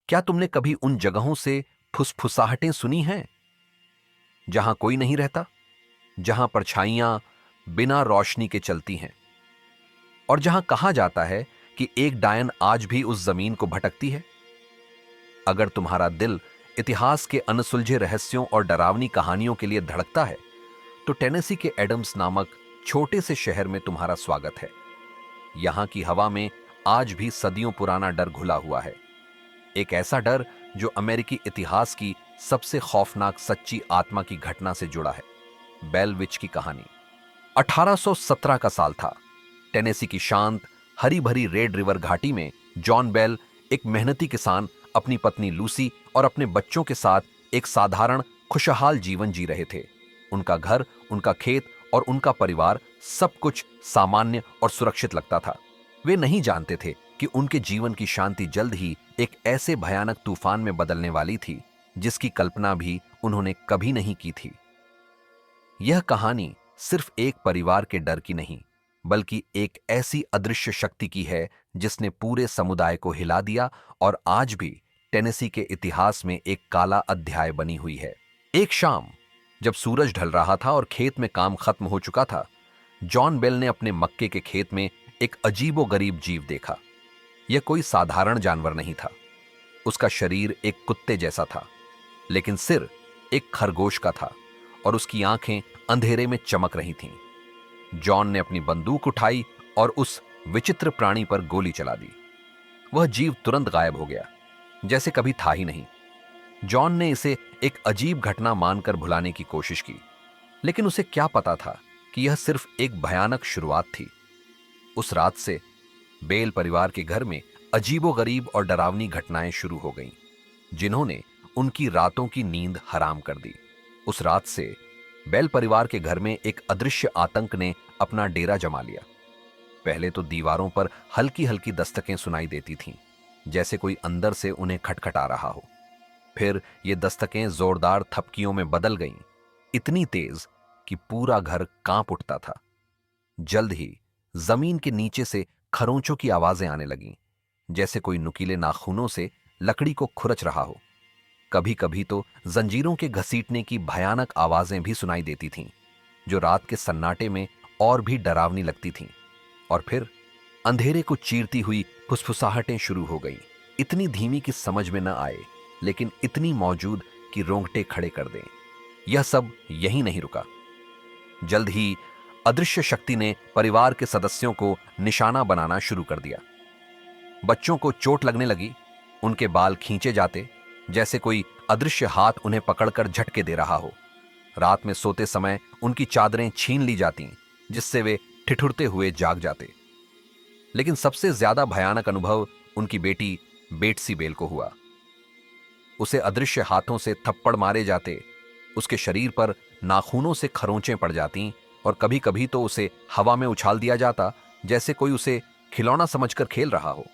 क्या तुमने कभी उन जगहों से फुसफुसाहटें सुनी हैं जहां कोई नहीं रहता, जहां परछाइयां बिना रोशनी के चलती हैं, और जहां कहा जाता है कि एक डायन आज भी उस जमीन को भटकती है? अगर तुम्हारा दिल इतिहास के अनसुलझे रहस्यों और डरावनी कहानियों के लिए धड़कता है, तो टेनेसी के एडम्स नामक छोटे से शहर में तुम्हारा स्वागत है। यहां की हवा में आज भी सदियों पुराना डर घुला हुआ है, एक ऐसा डर जो अमेरिकी इतिहास की सबसे खौफनाक सच्ची आत्मा की घटना से जुड़ा है, बेल विच की कहानी। 1817 का साल था। टेनेसी की शांत हरी भरी रेड रिवर घाटी में जॉन बेल, एक मेहनती किसान, अपनी पत्नी लूसी और अपने बच्चों के साथ एक साधारण खुशहाल जीवन जी रहे थे। उनका घर, उनका खेत और उनका परिवार सब कुछ सामान्य और सुरक्षित लगता था। वे नहीं जानते थे कि उनके जीवन की शांति जल्द ही एक ऐसे भयानक तूफान में बदलने वाली थी जिसकी कल्पना भी उन्होंने कभी नहीं की थी। यह कहानी सिर्फ एक परिवार के डर की नहीं, बल्कि एक ऐसी अदृश्य शक्ति की है जिसने पूरे समुदाय को हिला दिया और आज भी टेनेसी के इतिहास में एक काला अध्याय बनी हुई है। एक शाम जब सूरज ढल रहा था और खेत में काम खत्म हो चुका था, जॉन बेल ने अपने मक्के के खेत में एक अजीबोगरीब जीव देखा। यह कोई साधारण जानवर नहीं था। उसका शरीर एक कुत्ते जैसा था, लेकिन सिर एक खरगोश का था और उसकी आंखें अंधेरे में चमक रही थीं। जॉन ने अपनी बंदूक उठाई और उस विचित्र प्राणी पर गोली चला दी। वह जीव तुरंत गायब हो गया, जैसे कभी था ही नहीं। जॉन ने इसे एक अजीब घटना मानकर भुलाने की कोशिश की, लेकिन उसे क्या पता था कि यह सिर्फ एक भयानक शुरुआत थी। उस रात से बेल परिवार के घर में अजीबोगरीब और डरावनी घटनाएं शुरू हो गईं, जिन्होंने उनकी रातों की नींद हराम कर दी। उस रात से बेल परिवार के घर में एक अदृश्य आतंक ने अपना डेरा जमा लिया। पहले तो दीवारों पर हल्की हल्की दस्तकें सुनाई देती थीं, जैसे कोई अंदर से उन्हें खटखटा रहा हो। फिर ये दस्तकें जोरदार थपकियों में बदल गईं, इतनी तेज कि पूरा घर कांप उठता था। जल्द ही जमीन के नीचे से खरोंचों की आवाजें आने लगीं, जैसे कोई नुकीले नाखूनों से लकड़ी को खुरच रहा हो। कभी कभी तो जंजीरों के घसीटने की भयानक आवाजें भी सुनाई देती थीं, जो रात के सन्नाटे में और भी डरावनी लगती थीं। और फिर अंधेरे को चीरती हुई फुसफुसाहटें शुरू हो गईं, इतनी धीमी कि समझ में न आए, लेकिन इतनी मौजूद कि रोंगटे खड़े कर दें। यह सब यहीं नहीं रुका। जल्द ही अदृश्य शक्ति ने परिवार के सदस्यों को निशाना बनाना शुरू कर दिया। बच्चों को चोट लगने लगी, उनके बाल खींचे जाते, जैसे कोई अदृश्य हाथ उन्हें पकड़कर झटके दे रहा हो। रात में सोते समय उनकी चादरें छीन ली जाती, जिससे वे ठिठुरते हुए जाग जाते। लेकिन सबसे ज्यादा भयानक अनुभव उनकी बेटी बेट्सी बेल को हुआ। उसे अदृश्य हाथों से थप्पड़ मारे जाते, उसके शरीर पर नाखूनों से खरोंचें पड़ जाती और कभी कभी तो उसे हवा में उछाल दिया जाता, जैसे कोई उसे खिलौना समझकर खेल रहा हो।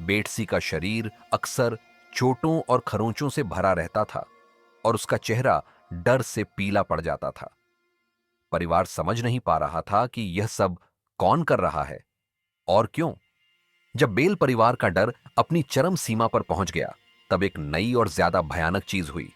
बेट्सी का शरीर अक्सर चोटों और खरोंचों से भरा रहता था और उसका चेहरा डर से पीला पड़ जाता था। परिवार समझ नहीं पा रहा था कि यह सब कौन कर रहा है और क्यों। जब बेल परिवार का डर अपनी चरम सीमा पर पहुंच गया, तब एक नई और ज्यादा भयानक चीज हुई।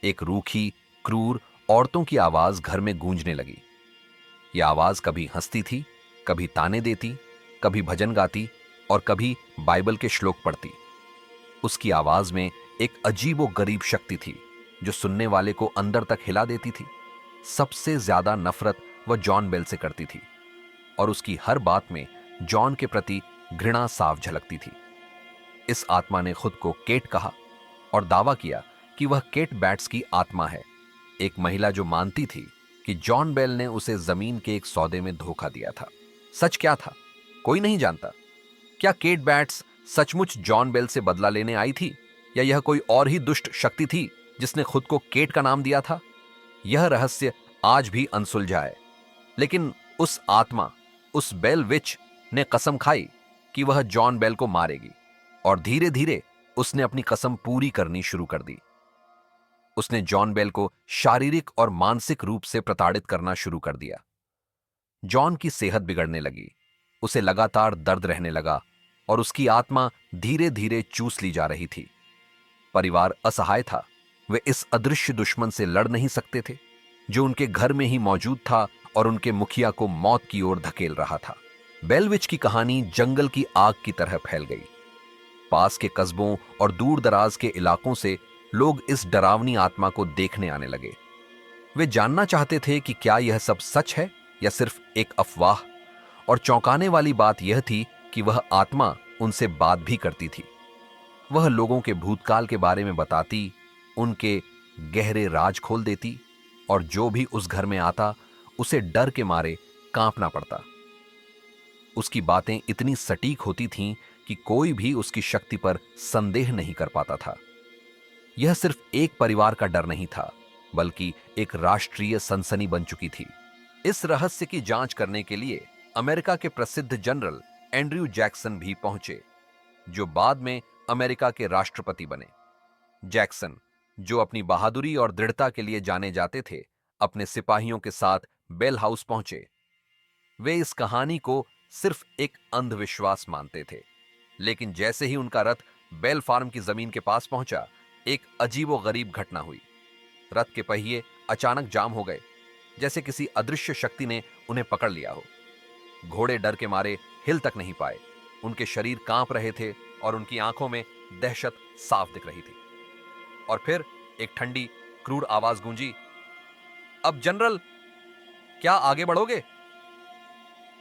एक रूखी, क्रूर औरतों की आवाज घर में गूंजने लगी। यह आवाज कभी हंसती थी, कभी ताने देती, कभी भजन गाती और कभी बाइबल के श्लोक पढ़ती। उसकी आवाज में एक अजीबोगरीब शक्ति थी जो सुनने वाले को अंदर तक हिला देती थी। सबसे ज्यादा नफरत वह जॉन बेल से करती थी और उसकी हर बात में जॉन के प्रति घृणा साफ झलकती थी। इस आत्मा ने खुद को केट कहा और दावा किया कि वह केट बैट्स की आत्मा है, एक महिला जो मानती थी कि जॉन बेल ने उसे जमीन के एक सौदे में धोखा दिया था। सच क्या था, कोई नहीं जानता। क्या केट बैट्स सचमुच जॉन बेल से बदला लेने आई थी, या यह कोई और ही दुष्ट शक्ति थी जिसने खुद को केट का नाम दिया था? यह रहस्य आज भी अनसुलझा है। लेकिन उस आत्मा, उस बेल विच ने कसम खाई कि वह जॉन बेल को मारेगी, और धीरे धीरे उसने अपनी कसम पूरी करनी शुरू कर दी। उसने जॉन बेल को शारीरिक और मानसिक रूप से प्रताड़ित करना शुरू कर दिया। जॉन की सेहत बिगड़ने लगी, उसे लगातार दर्द रहने लगा और उसकी आत्मा धीरे धीरे चूस ली जा रही थी। परिवार असहाय था। वे इस अदृश्य दुश्मन से लड़ नहीं सकते थे जो उनके घर में ही मौजूद था और उनके मुखिया को मौत की ओर धकेल रहा था। बेलविच की कहानी जंगल की आग की तरह फैल गई। पास के कस्बों और दूर दराज के इलाकों से लोग इस डरावनी आत्मा को देखने आने लगे। वे जानना चाहते थे कि क्या यह सब सच है या सिर्फ एक अफवाह। और चौंकाने वाली बात यह थी कि वह आत्मा उनसे बात भी करती थी। वह लोगों के भूतकाल के बारे में बताती, उनके गहरे राज खोल देती और जो भी उस घर में आता उसे डर के मारे कांपना पड़ता। उसकी बातें इतनी सटीक होती थीं कि कोई भी उसकी शक्ति पर संदेह नहीं कर पाता था। यह सिर्फ एक परिवार का डर नहीं था, बल्कि एक राष्ट्रीय सनसनी बन चुकी थी। इस रहस्य की जांच करने के लिए अमेरिका के प्रसिद्ध जनरल एंड्रयू जैक्सन भी पहुंचे, जो बाद में अमेरिका के राष्ट्रपति बने। जैक्सन, जो अपनी बहादुरी और दृढ़ता के लिए जाने जाते थे, अपने सिपाहियों के साथ बेल हाउस पहुंचे। वे इस कहानी को सिर्फ एक अंधविश्वास मानते थे, लेकिन जैसे ही उनका रथ बेल फार्म की जमीन के पास पहुंचा, एक अजीबोगरीब घटना हुई। रथ के पहिए अचानक जाम हो गए, जैसे किसी अदृश्य शक्ति ने उन्हें पकड़ लिया हो। घोड़े डर के मारे हिल तक नहीं पाए। उनके शरीर कांप रहे थे और उनकी आंखों में दहशत साफ दिख रही थी। और फिर एक ठंडी, क्रूर आवाज गूंजी, अब जनरल, क्या आगे बढ़ोगे?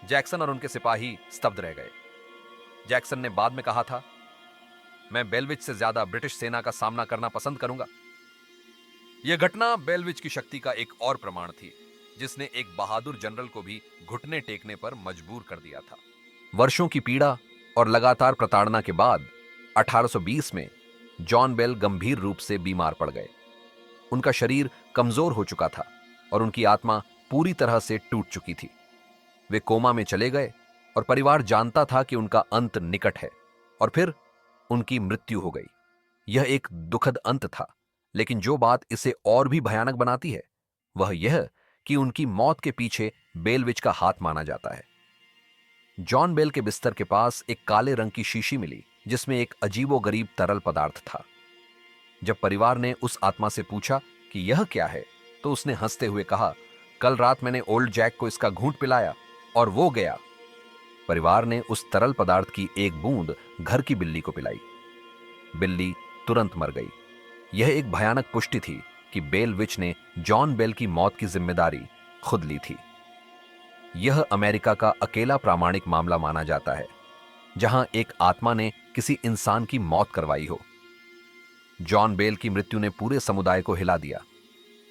जैक्सन और उनके सिपाही स्तब्ध रह गए। जैक्सन ने बाद में कहा था, मैं बेलविच से ज्यादा ब्रिटिश सेना का सामना करना पसंद करूंगा। यह घटना बेलविच की शक्ति का एक और प्रमाण थी, जिसने एक बहादुर जनरल को भी घुटने टेकने पर मजबूर कर दिया था। वर्षों की पीड़ा और लगातार प्रताड़ना के बाद 1820 में जॉन बेल गंभीर रूप से बीमार पड़ गए। उनका शरीर कमजोर हो चुका था और उनकी आत्मा पूरी तरह से टूट चुकी थी। वे कोमा में चले गए और परिवार जानता था कि उनका अंत निकट है। और फिर उनकी मृत्यु हो गई। यह एक दुखद अंत था, लेकिन जो बात इसे और भी भयानक बनाती है वह यह कि उनकी मौत के पीछे बेलविच का हाथ माना जाता है। जॉन बेल के बिस्तर के पास एक काले रंग की शीशी मिली, जिसमें एक अजीबोगरीब तरल पदार्थ था। जब परिवार ने उस आत्मा से पूछा कि यह क्या है, तो उसने हंसते हुए कहा, कल रात मैंने ओल्ड जैक को इसका घूंट पिलाया और वो गया। परिवार ने उस तरल पदार्थ की एक बूंद घर की बिल्ली को पिलाई। बिल्ली तुरंत मर गई। यह एक भयानक पुष्टि थी कि बेलविच ने जॉन बेल की मौत की जिम्मेदारी खुद ली थी। यह अमेरिका का अकेला प्रामाणिक मामला माना जाता है जहां एक आत्मा ने किसी इंसान की मौत करवाई हो। जॉन बेल की मृत्यु ने पूरे समुदाय को हिला दिया।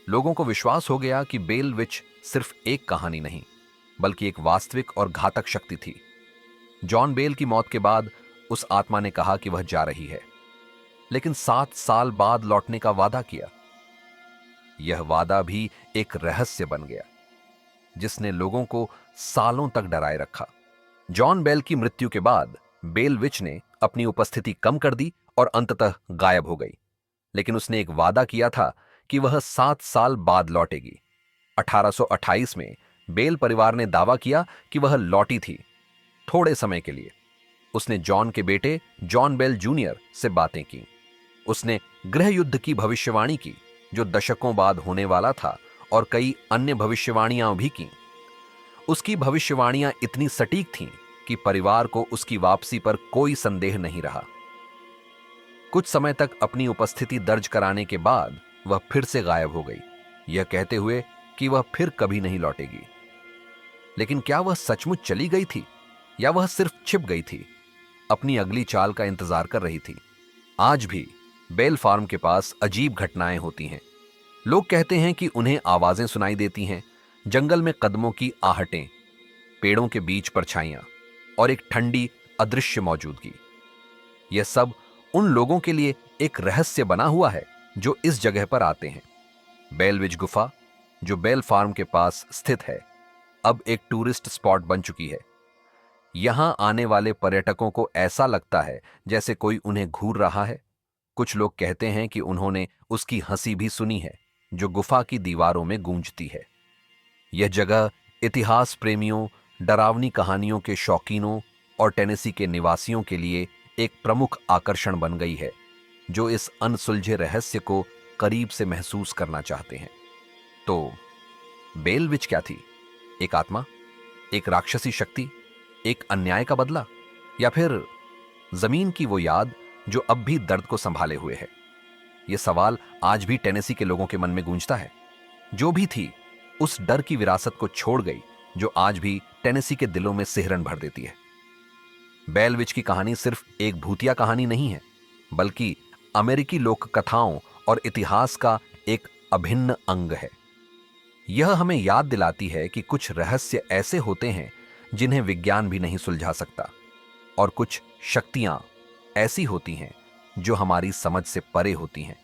लोगों को विश्वास हो गया कि बेलविच सिर्फ एक कहानी नहीं, बल्कि एक वास्तविक और घातक शक्ति थी। जॉन बेल की मौत के बाद उस आत्मा ने कहा कि वह जा रही है, लेकिन 7 साल बाद लौटने का वादा किया। यह वादा भी एक रहस्य बन गया, जिसने लोगों को सालों तक डराए रखा। जॉन बेल की मृत्यु के बाद बेलविच ने अपनी उपस्थिति कम कर दी और अंततः गायब हो गई, लेकिन उसने एक वादा किया था कि वह 7 साल बाद लौटेगी। 1828 में बेल परिवार ने दावा किया कि वह लौटी थी, थोड़े समय के लिए। उसने जॉन के बेटे जॉन बेल जूनियर से बातें की। उसने गृह युद्ध की भविष्यवाणी की, जो दशकों बाद होने वाला था, और कई अन्य भविष्यवाणियां भी की। उसकी भविष्यवाणियां इतनी सटीक थीं कि परिवार को उसकी वापसी पर कोई संदेह नहीं रहा। कुछ समय तक अपनी उपस्थिति दर्ज कराने के बाद वह फिर से गायब हो गई, यह कहते हुए कि वह फिर कभी नहीं लौटेगी। लेकिन क्या वह सचमुच चली गई थी या वह सिर्फ छिप गई थी, अपनी अगली चाल का इंतजार कर रही थी? आज भी बेल फार्म के पास अजीब घटनाएं होती हैं। लोग कहते हैं कि उन्हें आवाजें सुनाई देती हैं, जंगल में कदमों की आहटें, पेड़ों के बीच परछाइयां और एक ठंडी अदृश्य मौजूदगी। यह सब उन लोगों के लिए एक रहस्य बना हुआ है जो इस जगह पर आते हैं। बेलविच गुफा, जो बेल फार्म के पास स्थित है, अब एक टूरिस्ट स्पॉट बन चुकी है। यहां आने वाले पर्यटकों को ऐसा लगता है जैसे कोई उन्हें घूर रहा है। कुछ लोग कहते हैं कि उन्होंने उसकी हंसी भी सुनी है, जो गुफा की दीवारों में गूंजती है। यह जगह इतिहास प्रेमियों, डरावनी कहानियों के शौकीनों और टेनेसी के निवासियों के लिए एक प्रमुख आकर्षण बन गई है, जो इस अनसुलझे रहस्य को करीब से महसूस करना चाहते हैं। तो बेल विच क्या थी? एक आत्मा, एक राक्षसी शक्ति, एक अन्याय का बदला, या फिर जमीन की वो याद जो अब भी दर्द को संभाले हुए है? यह सवाल आज भी टेनेसी के लोगों के मन में गूंजता है। जो भी थी, उस डर की विरासत को छोड़ गई जो आज भी टेनेसी के दिलों में सिहरन भर देती है। बेल विच की कहानी सिर्फ एक भूतिया कहानी नहीं है, बल्कि अमेरिकी लोक कथाओं और इतिहास का एक अभिन्न अंग है। यह हमें याद दिलाती है कि कुछ रहस्य ऐसे होते हैं जिन्हें विज्ञान भी नहीं सुलझा सकता, और कुछ शक्तियां ऐसी होती हैं जो हमारी समझ से परे होती हैं।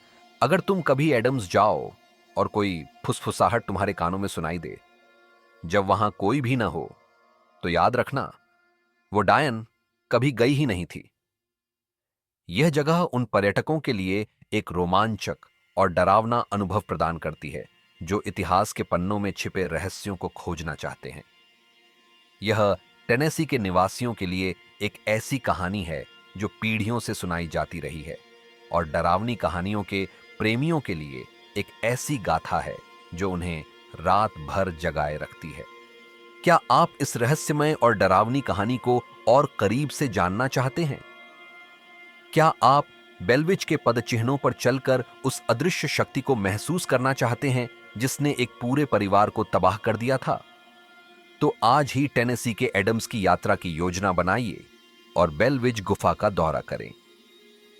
अगर तुम कभी एडम्स जाओ और कोई फुसफुसाहट तुम्हारे कानों में सुनाई दे जब वहां कोई भी ना हो, तो याद रखना, वो डायन कभी गई ही नहीं थी। यह जगह उन पर्यटकों के लिए एक रोमांचक और डरावना अनुभव प्रदान करती है जो इतिहास के पन्नों में छिपे रहस्यों को खोजना चाहते हैं। यह टेनेसी के निवासियों के लिए एक ऐसी कहानी है जो पीढ़ियों से सुनाई जाती रही है, और डरावनी कहानियों के प्रेमियों के लिए एक ऐसी गाथा है जो उन्हें रात भर जगाए रखती है। क्या आप इस रहस्यमय और डरावनी कहानी को और करीब से जानना चाहते हैं? क्या आप बेलविच के पदचिह्नों पर चलकर उस अदृश्य शक्ति को महसूस करना चाहते हैं जिसने एक पूरे परिवार को तबाह कर दिया था? तो आज ही टेनेसी के एडम्स की यात्रा की योजना बनाइए और बेलविच गुफा का दौरा करें।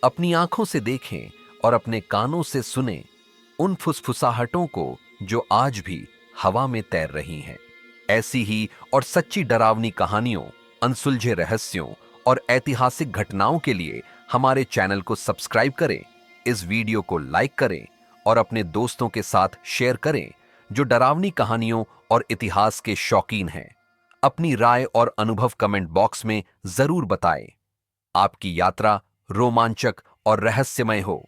अपनी आंखों से देखें और अपने कानों से सुनें उन फुसफुसाहटों को जो आज भी हवा में तैर रही हैं। ऐसी ही और सच्ची डरावनी कहानियों, अनसुलझे रहस्यों और ऐतिहासिक घटनाओं के लिए हमारे चैनल को सब्सक्राइब करें, इस वीडियो को लाइक करें और अपने दोस्तों के साथ शेयर करें जो डरावनी कहानियों और इतिहास के शौकीन हैं। अपनी राय और अनुभव कमेंट बॉक्स में जरूर बताएं। आपकी यात्रा रोमांचक और रहस्यमय हो।